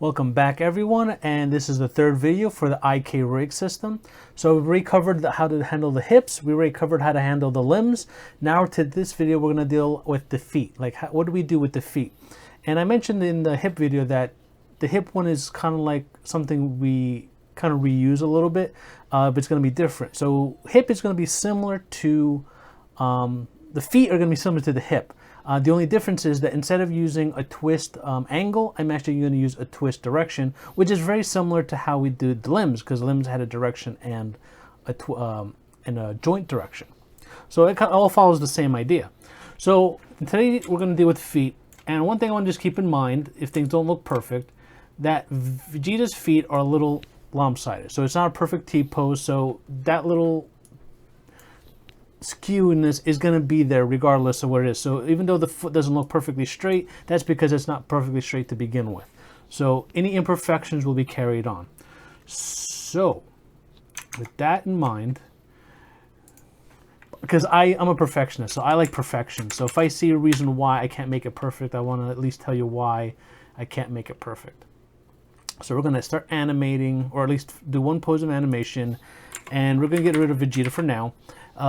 Welcome back everyone, and this is the third video for the IK rig system. So we already covered how to handle the hips, we already covered how to handle the limbs. Now to this video we're going to deal with the feet. Like what do we do with the feet? And I mentioned in the hip video that the hip one is kind of like something we kind of reuse a little bit, but it's going to be different. So hip is going to be similar to, the feet are going to be similar to the hip. The only difference is that instead of using a twist angle, I'm actually going to use a twist direction, which is very similar to how we did the limbs, because limbs had a direction and a joint direction. So it all follows the same idea. So today we're going to deal with feet. And one thing I want to just keep in mind, if things don't look perfect, that Vegeta's feet are a little lopsided. So it's not a perfect T-pose, so that little skewness is going to be there regardless of what it is. So even though the foot doesn't look perfectly straight, that's because it's not perfectly straight to begin with. So any imperfections will be carried on. So with that in mind, because I'm a perfectionist, so I like perfection. So if I see a reason why I can't make it perfect, I want to at least tell you why I can't make it perfect. So we're going to start animating, or at least do one pose of animation, and we're going to get rid of Vegeta for now.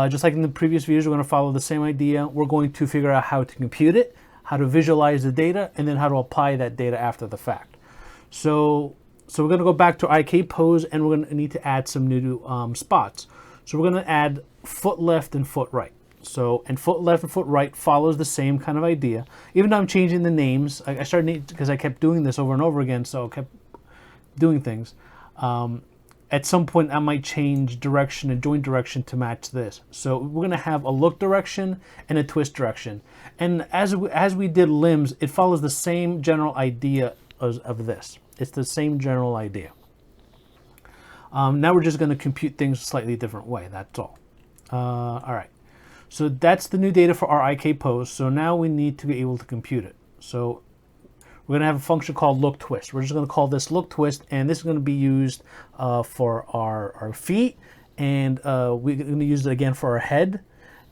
Just like in the previous videos, we're going to follow the same idea. We're going to figure out how to compute it, how to visualize the data, and then how to apply that data after the fact. So we're going to go back to IK pose, and we're going to need to add some new spots. So we're going to add foot left and foot right. So, and foot left and foot right follows the same kind of idea. Even though I'm changing the names, I started because I kept doing this over and over again, so I kept doing things. At some point I might change direction and joint direction to match this. So we're going to have a look direction and a twist direction. And as we did limbs, it follows the same general idea of this. It's the same general idea. Now we're just going to compute things a slightly different way. That's all. All right. So that's the new data for our IK pose. So now we need to be able to compute it. So we're going to have a function called look twist. We're just going to call this look twist, and this is going to be used for our feet, and we're going to use it again for our head.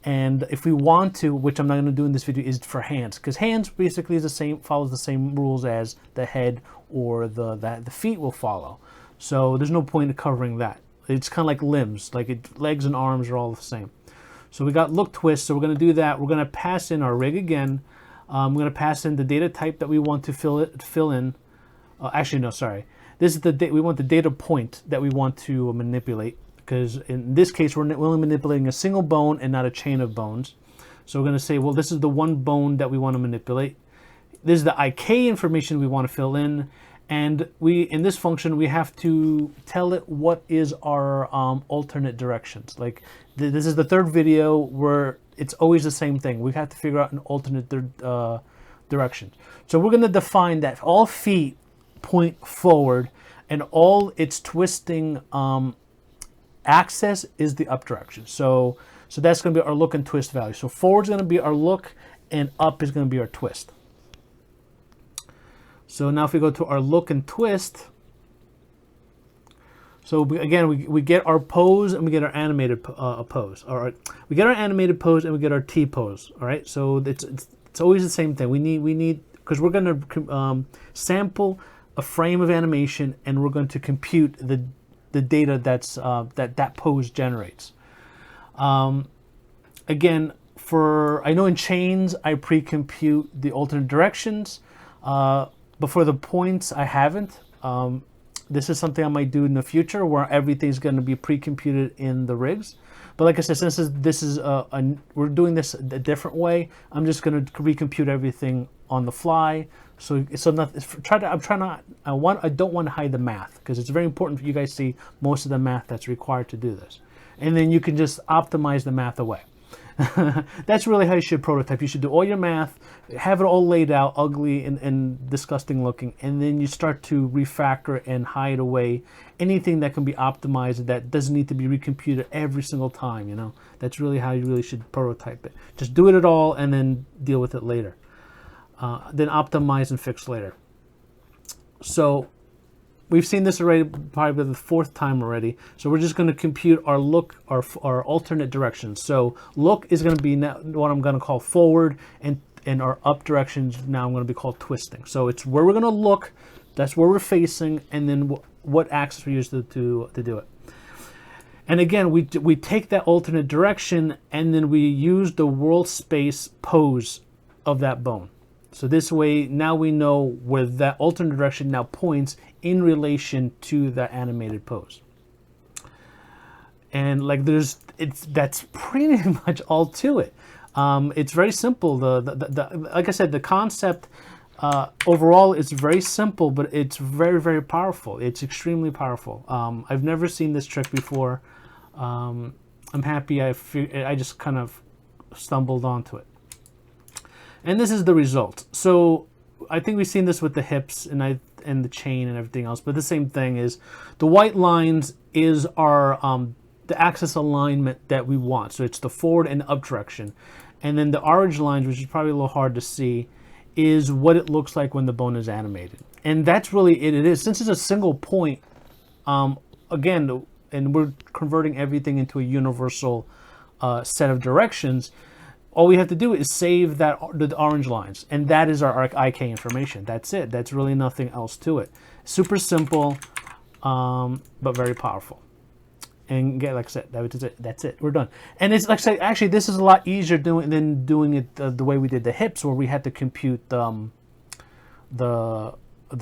And if we want to, which I'm not going to do in this video, is for hands, because hands basically is the same, follows the same rules as the head or the feet will follow. So there's no point in covering that. It's kind of like limbs, like legs and arms are all the same. So we got look twist, so we're going to do that. We're going to pass in our rig again. We're going to pass in the data type that we want to fill in. Actually, no, sorry. This is we want the data point that we want to manipulate, because in this case, we're only manipulating a single bone and not a chain of bones. So we're going to say, well, this is the one bone that we want to manipulate. This is the IK information we want to fill in. And in this function, we have to tell it what is our alternate directions. Like this is the third video where it's always the same thing. We have to figure out an alternate direction. So we're going to define that all feet point forward, and all its twisting axis is the up direction. So that's going to be our look and twist value. So forward is going to be our look, and up is going to be our twist. So now if we go to our look and twist, so we get our pose and we get our animated pose. All right, we get our animated pose and we get our T pose. All right, so it's always the same thing. We need because we're going to sample a frame of animation, and we're going to compute the data that's that pose generates. Again, I know in chains I pre-compute the alternate directions. But for the points, I haven't. This is something I might do in the future, where everything's going to be pre-computed in the rigs. But like I said, since we're doing this a different way, I'm just going to recompute everything on the fly. I don't want to hide the math, because it's very important for you guys to see most of the math that's required to do this, and then you can just optimize the math away. That's really how you should prototype. You should do all your math, have it all laid out, ugly and disgusting looking, and then you start to refactor and hide away anything that can be optimized that doesn't need to be recomputed every single time. You know, that's really how you really should prototype it. Just do it all and then deal with it later. Then optimize and fix later. So we've seen this already, probably the fourth time already. So we're just going to compute our look, our alternate directions. So look is going to be now what I'm going to call forward, and our up directions now I'm going to be called twisting. So it's where we're going to look That's where we're facing, and then what axis we use to do it. And again, we take that alternate direction, and then we use the world space pose of that bone. So this way, now we know where that alternate direction now points in relation to that animated pose. And like that's pretty much all to it. It's very simple. Like I said, the concept overall is very simple, but it's very, very powerful. It's extremely powerful. I've never seen this trick before. I'm happy I just kind of stumbled onto it. And this is the result. So I think we've seen this with the hips and the chain and everything else, but the same thing is the white lines is our the axis alignment that we want. So it's the forward and up direction. And then the orange lines, which is probably a little hard to see, is what it looks like when the bone is animated. And that's really it is. Since it's a single point, again, and we're converting everything into a universal set of directions, all we have to do is save the orange lines, and that is our IK information. That's it. That's really nothing else to it. Super simple, but very powerful. And again, like I said, that's it. We're done. And it's like I say, actually, this is a lot easier than doing it the way we did the hips, where we had to compute the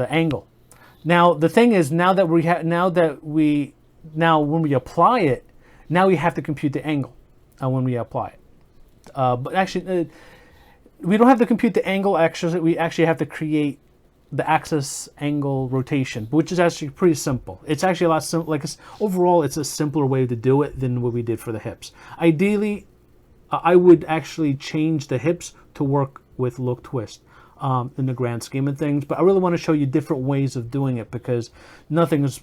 angle. Now the thing is, now when we apply it, now we have to compute the angle when we apply it. But actually, we don't have to compute the angle. Actually, we actually have to create the axis angle rotation, which is actually pretty simple. It's actually a lot simpler. Like overall, it's a simpler way to do it than what we did for the hips. Ideally, I would actually change the hips to work with look twist in the grand scheme of things. But I really want to show you different ways of doing it, because nothing is,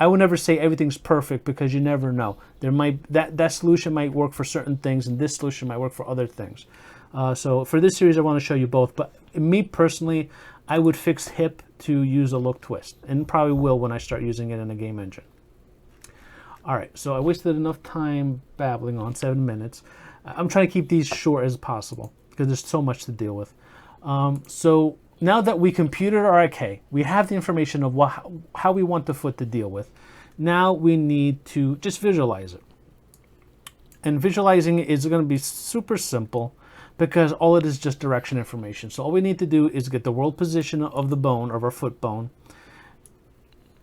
I would never say everything's perfect, because you never know. There might that solution might work for certain things, and this solution might work for other things. So for this series, I want to show you both. But me personally, I would fix hip to use a look twist, and probably will when I start using it in a game engine. All right, so I wasted enough time babbling on, 7 minutes. I'm trying to keep these short as possible, because there's so much to deal with. So now that we computed our IK, we have the information of how we want the foot to deal with. Now we need to just visualize it. And visualizing it is going to be super simple, because all it is just direction information. So all we need to do is get the world position of the bone, of our foot bone,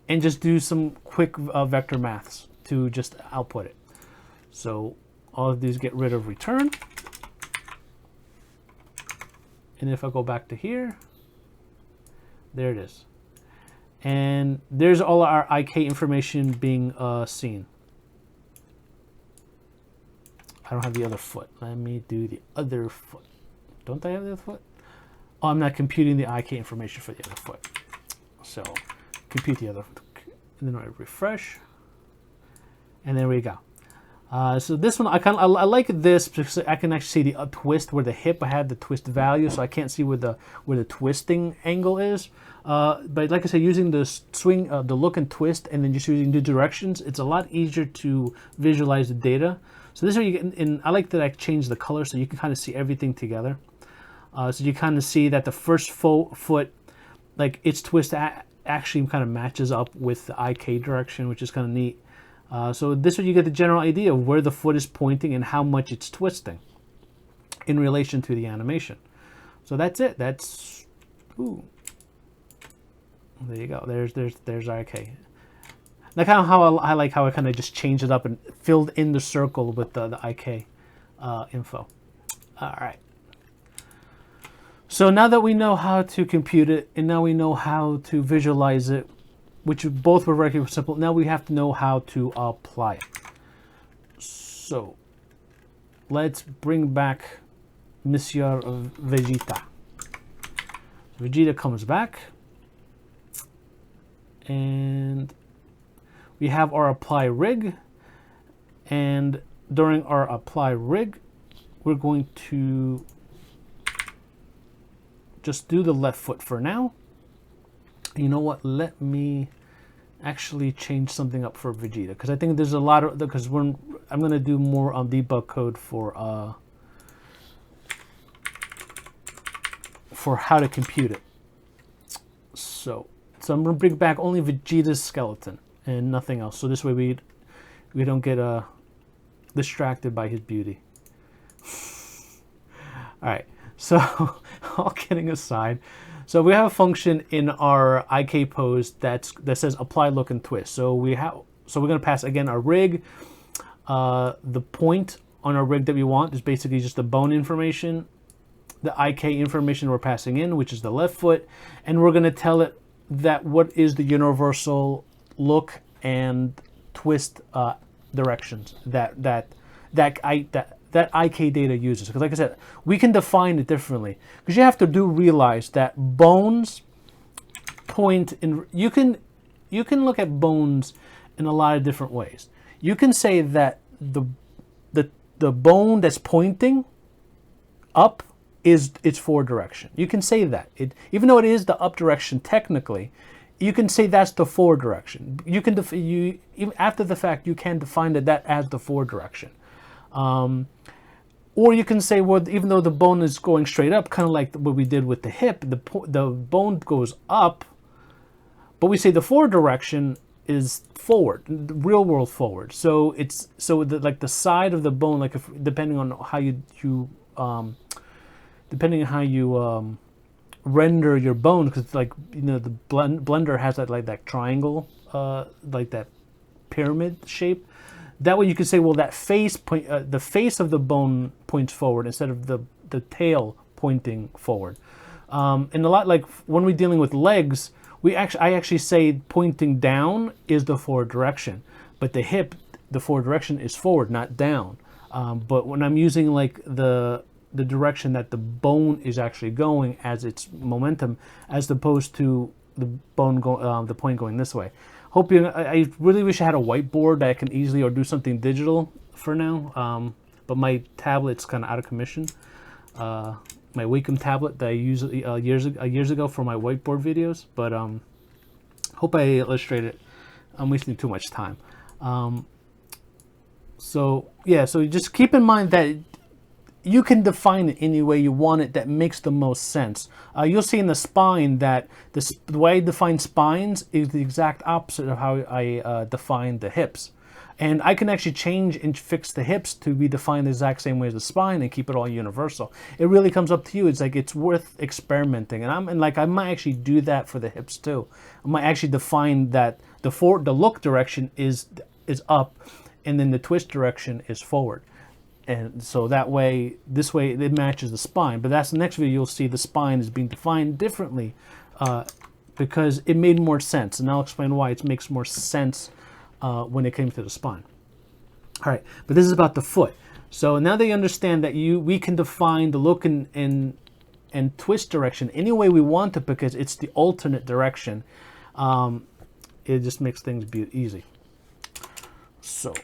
and just do some quick vector maths to just output it. So all of these get rid of return. And if I go back to here, there it is. And there's all our IK information being seen. I don't have the other foot. Let me do the other foot. Don't I have the other foot? Oh, I'm not computing the IK information for the other foot. So compute the other foot. And then I refresh. And there we go. So this one, I like this because I can actually see the twist where the hip, I had the twist value, so I can't see where the twisting angle is. But like I said, using the swing, the look and twist, and then just using the directions, it's a lot easier to visualize the data. So this is where you get, and I like that I changed the color so you can kind of see everything together. So you kind of see that the first foot, like its twist actually kind of matches up with the IK direction, which is kind of neat. So this way you get the general idea of where the foot is pointing and how much it's twisting in relation to the animation. So that's it. That's, ooh. There you go. There's IK. Like how I like how I kind of just changed it up and filled in the circle with the IK info. All right. So now that we know how to compute it, and now we know how to visualize it, which both were very simple, now we have to know how to apply it. So let's bring back Monsieur Vegeta. Vegeta comes back, and we have our apply rig, and during our apply rig, we're going to just do the left foot for now. You know what? Let me actually change something up for Vegeta, because I think there's a lot of, because I'm going to do more on debug code for how to compute it. So I'm going to bring back only Vegeta's skeleton and nothing else. So this way we don't get distracted by his beauty. All right, so all kidding aside, so we have a function in our IK pose that says apply look and twist. So we're going to pass again our rig. The point on our rig that we want is basically just the bone information. The IK information we're passing in, which is the left foot, and we're going to tell it that what is the universal look and twist directions that IK data uses. Because like I said, we can define it differently. Because you have to realize that bones point in. You can look at bones in a lot of different ways. You can say that the bone that's pointing up is its forward direction. You can say that. Even though it is the up direction technically, you can say that's the forward direction. You can even after the fact, you can define that as the forward direction. Or you can say, well, even though the bone is going straight up, kind of like what we did with the hip, the bone goes up, but we say the forward direction is forward, real world forward. So it's like the side of the bone, like depending on how you render your bone, because like the Blender has that triangle, like that pyramid shape. That way you could say, well, that the face of the bone points forward instead of the tail pointing forward. And a lot like when we're dealing with legs, I actually say pointing down is the forward direction, but the hip, the forward direction is forward, not down. But when I'm using like the direction that the bone is actually going as its momentum, as opposed to the point going this way. I really wish I had a whiteboard that I can easily, or do something digital for now. But my tablet's kind of out of commission. My Wacom tablet that I used years ago for my whiteboard videos. But hope I illustrated. I'm wasting too much time. So just keep in mind that you can define it any way you want it that makes the most sense. You'll see in the spine that the way I define spines is the exact opposite of how I define the hips. And I can actually change and fix the hips to be defined the exact same way as the spine and keep it all universal. It really comes up to you. It's like it's worth experimenting. And I might actually do that for the hips too. I might actually define that the look direction is up, and then the twist direction is forward. And so this way it matches the spine. But that's the next video. You'll see the spine is being defined differently because it made more sense. And I'll explain why it makes more sense when it came to the spine. All right, but this is about the foot. So now they understand that we can define the look and twist direction any way we want to, because it's the alternate direction. It just makes things easy. So.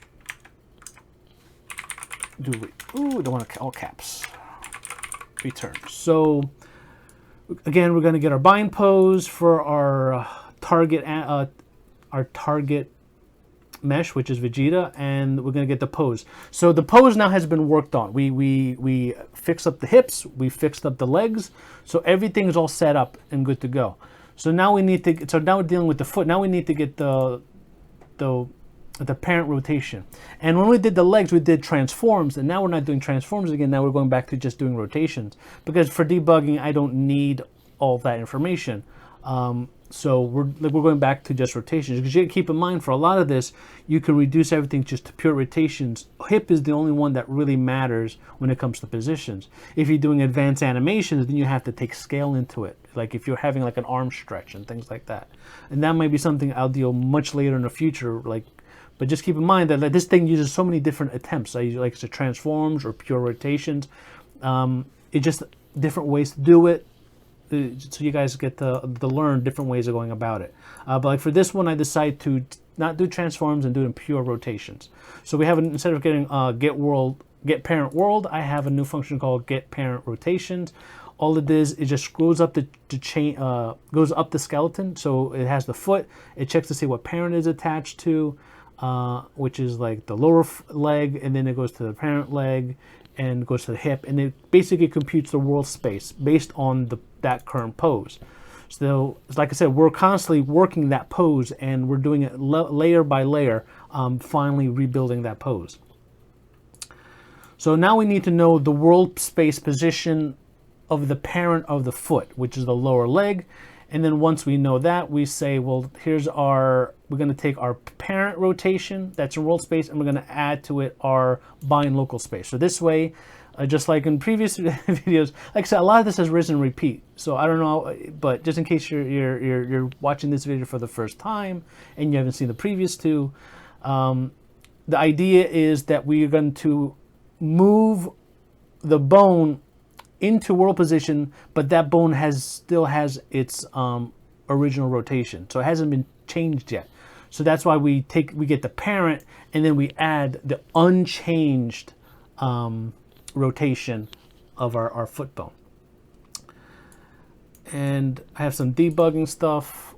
Don't want all caps. Return. So again, we're going to get our bind pose for our target mesh, which is Vegeta, and we're going to get the pose. So the pose now has been worked on. We fixed up the hips, we fixed up the legs, so everything is all set up and good to go. So now we need to. So now we're dealing with the foot. Now we need to get the parent rotation. And when we did the legs, we did transforms, and now we're not doing transforms again. Now we're going back to just doing rotations, because for debugging I don't need all that information. So we're going back to just rotations, because you keep in mind, for a lot of this you can reduce everything just to pure rotations. Hip is the only one that really matters when it comes to positions. If you're doing advanced animations, then you have to take scale into it, like if you're having like an arm stretch and things like that. And that might be something I'll deal much later in the future, but just keep in mind that this thing uses so many different attempts. I like to transforms or pure rotations. It's just different ways to do it, so you guys get to learn different ways of going about it. But like for this one, I decided to not do transforms and do it in pure rotations. So we have, instead of getting get parent world, I have a new function called get parent rotations. All it is just screws up the chain, goes up the skeleton. So it has the foot. It checks to see what parent is attached to, which is like the lower leg, and then it goes to the parent leg and goes to the hip, and it basically computes the world space based on that current pose. So, like I said, we're constantly working that pose, and we're doing it layer by layer, finally rebuilding that pose. So now we need to know the world space position of the parent of the foot, which is the lower leg. And then once we know that, we say, well, we're going to take our parent rotation that's in world space, and we're going to add to it our bind local space. So this way, just like in previous videos, like I said, a lot of this has risen and repeat. So I don't know, but just in case you're watching this video for the first time and you haven't seen the previous two, the idea is that we are going to move the bone into world position, but that bone still has its original rotation, so it hasn't been changed yet. So that's why we get the parent, and then we add the unchanged rotation of our foot bone. And I have some debugging stuff,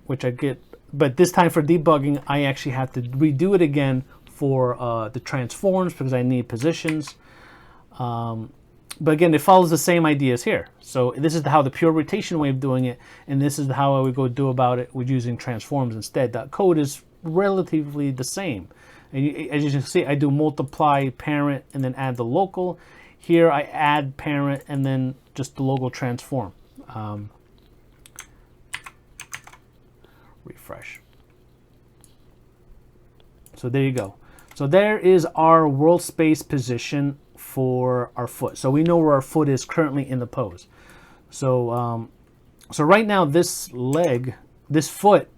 which I get, but this time for debugging, I actually have to redo it again for the transforms because I need positions. But again, it follows the same ideas here. So this is how the pure rotation way of doing it, and this is how I would go do about it with using transforms instead. The code is relatively the same. And as you can see, I do multiply parent and then add the local. Here I add parent and then just the local transform. Refresh. So there you go. So there is our world space position for our foot. So we know where our foot is currently in the pose. So so right now this foot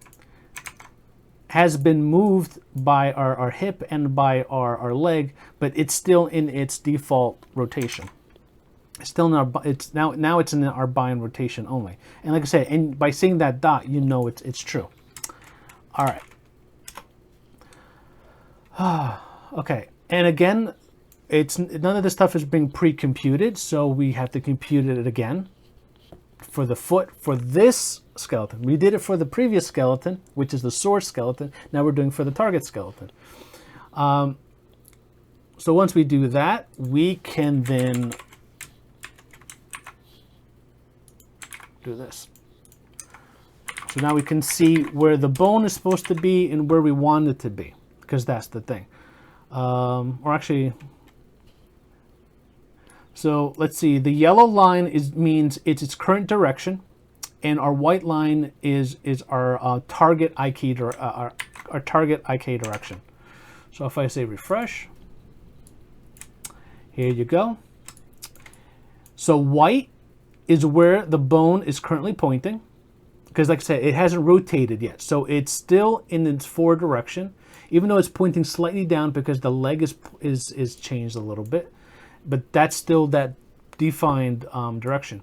has been moved by our hip and by our leg, but it's still in its default rotation. It's still in our, now it's in our bind rotation only. And like I said, and by seeing that dot, you know it's true. All right. Okay, and again, none of this stuff is being pre-computed, so we have to compute it again for the foot for this skeleton. We did it for the previous skeleton, which is the source skeleton. Now we're doing for the target skeleton. So once we do that, we can then do this. So now we can see where the bone is supposed to be and where we want it to be, because that's the thing. Or actually, so let's see, the yellow line means it's its current direction, and our white line is our target IK our target IK direction. So if I say refresh, here you go. So white is where the bone is currently pointing, because like I said, it hasn't rotated yet. So it's still in its forward direction, even though it's pointing slightly down because the leg is changed a little bit, but that's still that defined direction.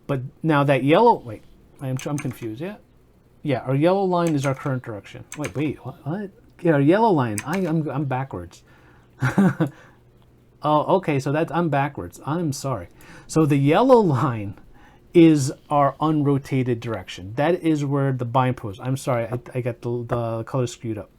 But now that yellow, wait, I'm confused. Yeah, our yellow line is our current direction. Wait, what? Yeah, our yellow line. I'm backwards. Oh, okay. So I'm backwards. I'm sorry. So the yellow line is our unrotated direction. That is where the bind pose. I'm sorry, I got the color screwed up.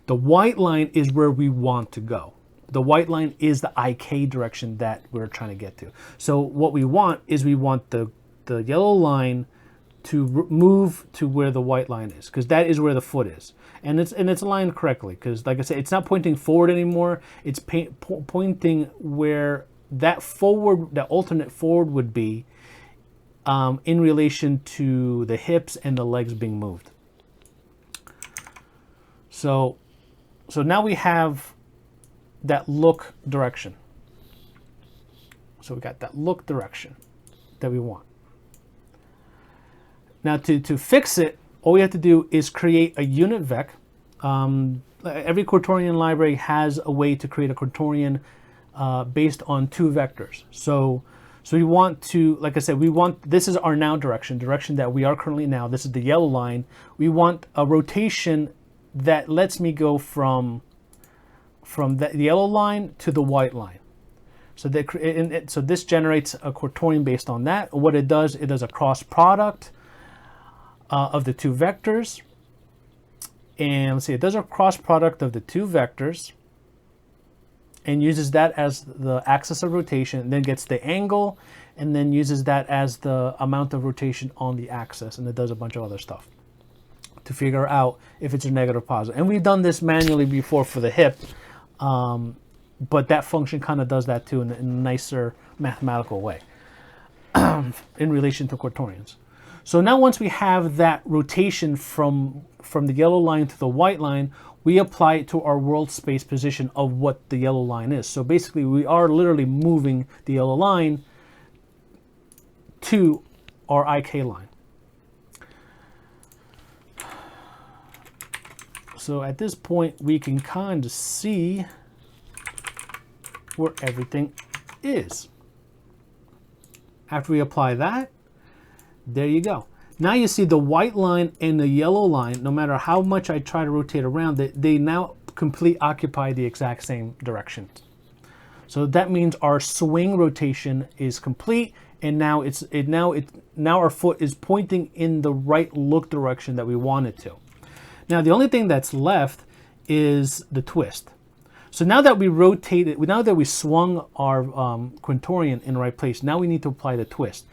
The white line is where we want to go. The white line is the IK direction that we're trying to get to. So what we want is we want the yellow line to move to where the white line is, because that is where the foot is, and it's aligned correctly. Because like I said, it's not pointing forward anymore. It's pointing where that alternate forward would be in relation to the hips and the legs being moved. So now we have that look direction. So we got that look direction that we want. Now to fix it, all we have to do is create a unit vec. Every Quaternion library has a way to create a Quaternion based on two vectors. So we want to, like I said, this is our now direction that we are currently now. This is the yellow line. We want a rotation that lets me go from the yellow line to the white line. So so this generates a Quaternion based on that. What it does a cross product of the two vectors. And let's see, it does a cross product of the two vectors. and uses that as the axis of rotation, then gets the angle, and then uses that as the amount of rotation on the axis, and it does a bunch of other stuff to figure out if it's a negative or positive. And we've done this manually before for the hip, but that function kind of does that too in a nicer mathematical way in relation to quaternions. So now once we have that rotation from the yellow line to the white line, we apply it to our world space position of what the yellow line is. So basically we are literally moving the yellow line to our IK line. So at this point we can kind of see where everything is. After we apply that, there you go. Now you see the white line and the yellow line, no matter how much I try to rotate around, they now occupy the exact same direction. So that means our swing rotation is complete, and now our foot is pointing in the right look direction that we want it to. Now the only thing that's left is the twist. So now that we rotated, now that we swung our quaternion in the right place, now we need to apply the twist.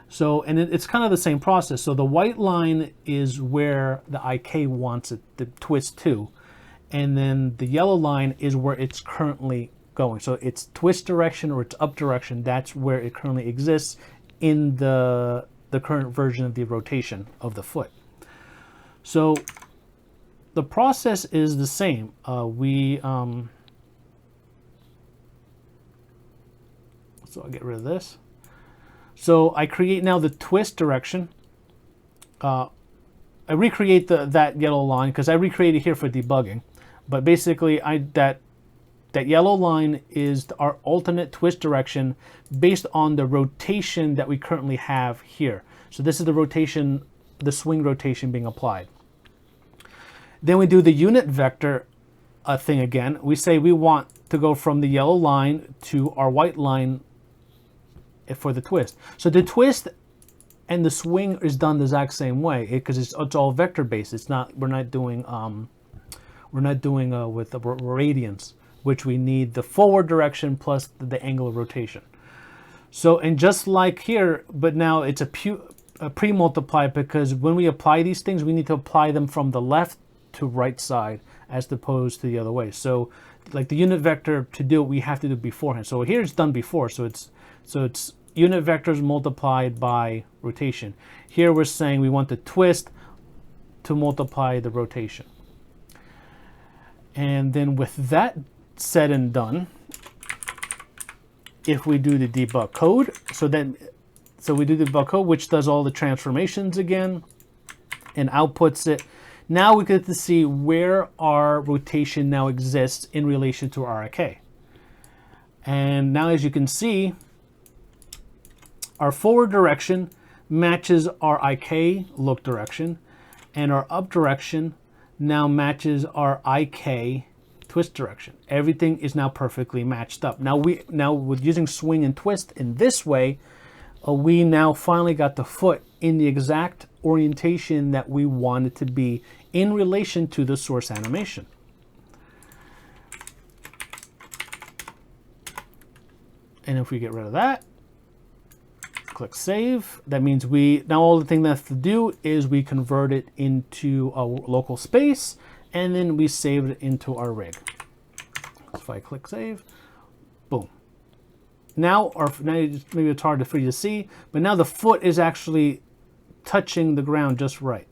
So, and it's kind of the same process. So the white line is where the IK wants it to twist to, and then the yellow line is where it's currently going. So its twist direction or its up direction, that's where it currently exists in the current version of the rotation of the foot. So the process is the same. So I'll get rid of this. So I create now the twist direction. I recreate that yellow line because I recreated here for debugging. But basically, that yellow line is our alternate twist direction based on the rotation that we currently have here. So this is the rotation, the swing rotation being applied. Then we do the unit vector thing again. We say we want to go from the yellow line to our white line for the twist. So the twist and the swing is done the exact same way because it's all vector based. It's not, we're not doing with the radians, which we need the forward direction plus the angle of rotation. So, and just like here, but now it's a pre-multiply because when we apply these things, we need to apply them from the left to right side as opposed to the other way. So like the unit vector, to do it, we have to do it beforehand. So here it's done before, so it's unit vectors multiplied by rotation. Here we're saying we want the twist to multiply the rotation. And then with that said and done, if we do the debug code, so we do the debug code, which does all the transformations again and outputs it. Now we get to see where our rotation now exists in relation to our IK. And now as you can see, our forward direction matches our IK look direction, and our up direction now matches our IK twist direction. Everything is now perfectly matched up. Now with using swing and twist in this way, we now finally got the foot in the exact orientation that we want it to be in relation to the source animation. And if we get rid of that, click save, that means now all the thing that's to do is we convert it into a local space, and then we save it into our rig. So if I click save, boom. Now maybe it's hard for you to see, but now the foot is actually touching the ground just right.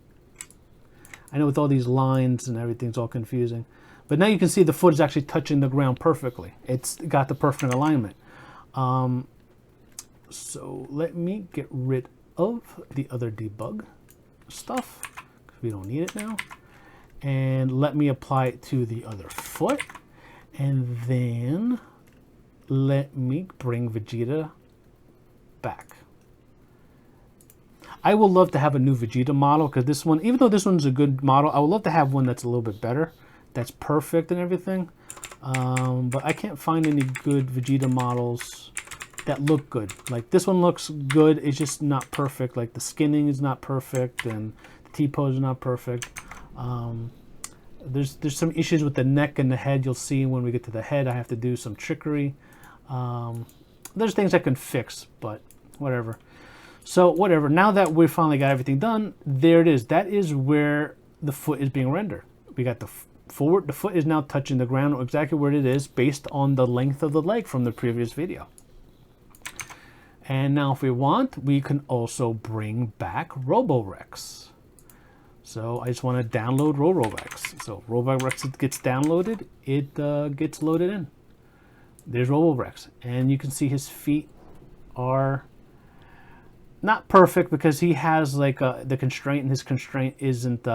I know with all these lines and everything, it's all confusing, but now you can see the foot is actually touching the ground perfectly. It's got the perfect alignment. So let me get rid of the other debug stuff because we don't need it now. And let me apply it to the other foot. And then let me bring Vegeta back. I would love to have a new Vegeta model because this one, even though this one's a good model, I would love to have one that's a little bit better, that's perfect and everything. But I can't find any good Vegeta models that look good. Like this one looks good, it's just not perfect. Like the skinning is not perfect and the T-pose is not perfect. There's some issues with the neck and the head. You'll see when we get to the head, I have to do some trickery. There's things I can fix, but whatever. So whatever, now that we finally got everything done, there it is. That is where the foot is being rendered. We got the forward, the foot is now touching the ground exactly where it is based on the length of the leg from the previous video. And now if we want, we can also bring back Roborex. So I just want to download Roborex. So Roborex gets downloaded, it gets loaded in. There's Roborex, and you can see his feet are not perfect because he has like the constraint, and his constraint isn't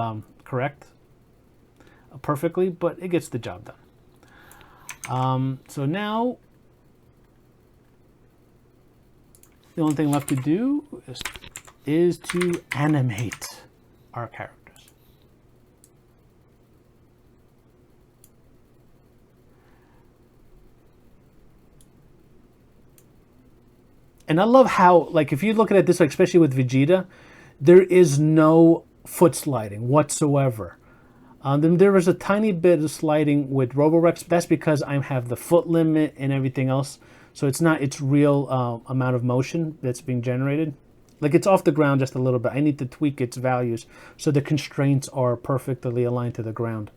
correct perfectly, but it gets the job done. So now the only thing left to do is to animate our characters. And I love how, like, if you look at it this way, especially with Vegeta, there is no foot sliding whatsoever. Then there was a tiny bit of sliding with Roborex. That's because I have the foot limit and everything else. So it's not its real amount of motion that's being generated. Like, it's off the ground just a little bit. I need to tweak its values so the constraints are perfectly aligned to the ground.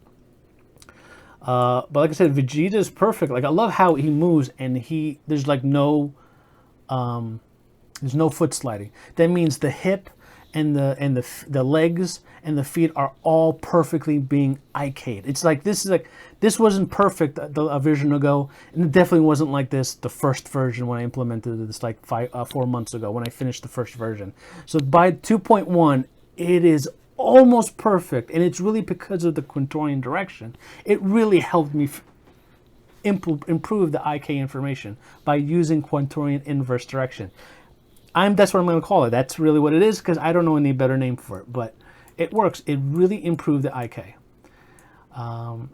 But like I said, Vegeta is perfect. Like, I love how he moves, and there's like there's no foot sliding. That means the hip and the legs and the feet are all perfectly being IK'd. It's like this wasn't perfect a version ago, and it definitely wasn't like this the first version when I implemented this like 4 months ago when I finished the first version. So by 2.1, it is almost perfect, and it's really because of the Quintorian direction. It really helped me improve the IK information by using Quintorian inverse direction. That's what I'm going to call it. That's really what it is, because I don't know any better name for it, but it works. It really improved the IK. But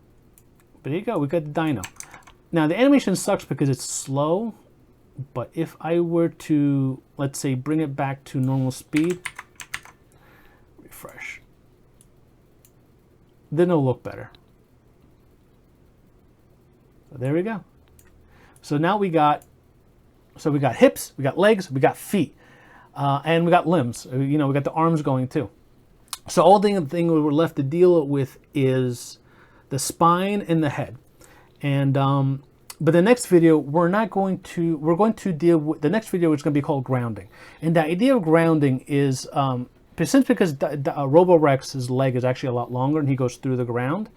there you go. We got the dino. Now the animation sucks because it's slow, but if I were to, let's say, bring it back to normal speed, refresh, then it'll look better. There we go. So now we got hips, we got legs, we got feet, and we got limbs. You know, we got the arms going too. So all the thing we're left to deal with is the spine and the head. And but the next video we're going to deal with. The next video is going to be called grounding. And the idea of grounding is because Roborex's leg is actually a lot longer and he goes through the ground.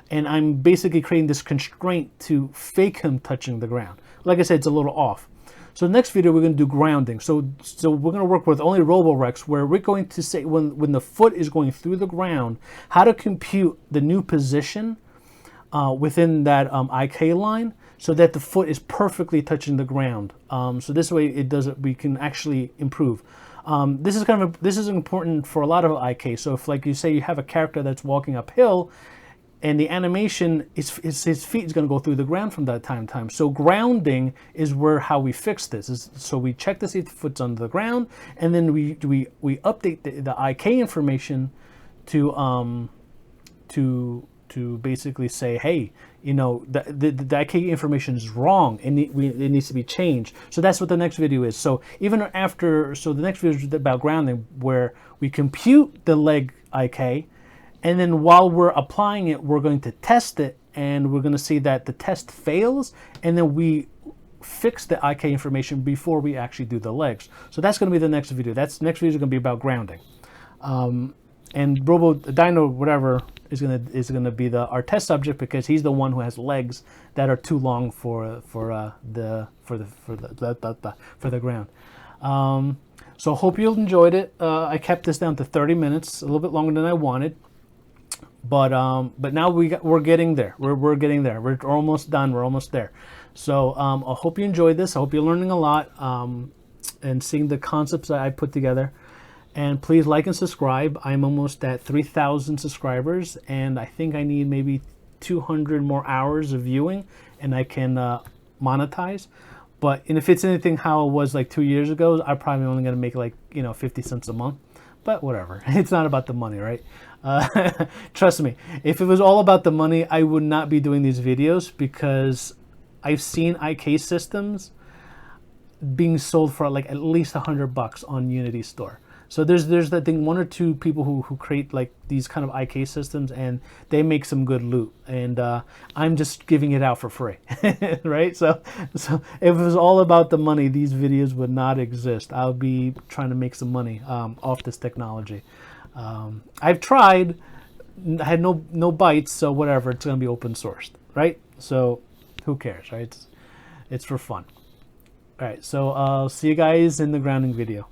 And I'm basically creating this constraint to fake him touching the ground. Like I said, it's a little off. So the next video, we're going to do grounding. So we're going to work with only Roborex, where we're going to say when the foot is going through the ground, how to compute the new position within that IK line so that the foot is perfectly touching the ground. So this way we can actually improve. This is important for a lot of IK. So if, like you say, you have a character that's walking uphill, and the animation his feet is going to go through the ground from that time to time. So grounding is how we fix this. So we check to see if the foot's under the ground, and then we update the IK information to basically say, hey, you know, the IK information is wrong and it needs to be changed. So that's what the next video is. So even after, so the next video is about grounding, where we compute the leg IK. And then while we're applying it, we're going to test it, and we're going to see that the test fails, and then we fix the IK information before we actually do the legs. So that's going to be the next video. Next video is going to be about grounding. And Dino, whatever, is going to be our test subject, because he's the one who has legs that are too long for the ground. So hope you enjoyed it. I kept this down to 30 minutes, a little bit longer than I wanted. But now we're getting there. We're getting there. We're almost done. We're almost there. So I hope you enjoyed this. I hope you're learning a lot and seeing the concepts that I put together. And please like and subscribe. I'm almost at 3,000 subscribers, and I think I need maybe 200 more hours of viewing, and I can monetize. And if it's anything how it was like 2 years ago, I'm probably only going to make like 50 cents a month. But whatever. It's not about the money, right? Trust me, if it was all about the money, I would not be doing these videos, because I've seen IK systems being sold for like at least $100 on Unity Store. So there's I think one or two people who create like these kind of IK systems, and they make some good loot, and I'm just giving it out for free, right? So if it was all about the money, these videos would not exist. I'll be trying to make some money off this technology. I've tried, had no bites, so whatever. It's gonna be open sourced, right? So who cares, right? It's for fun. All right, so I'll see you guys in the grounding video.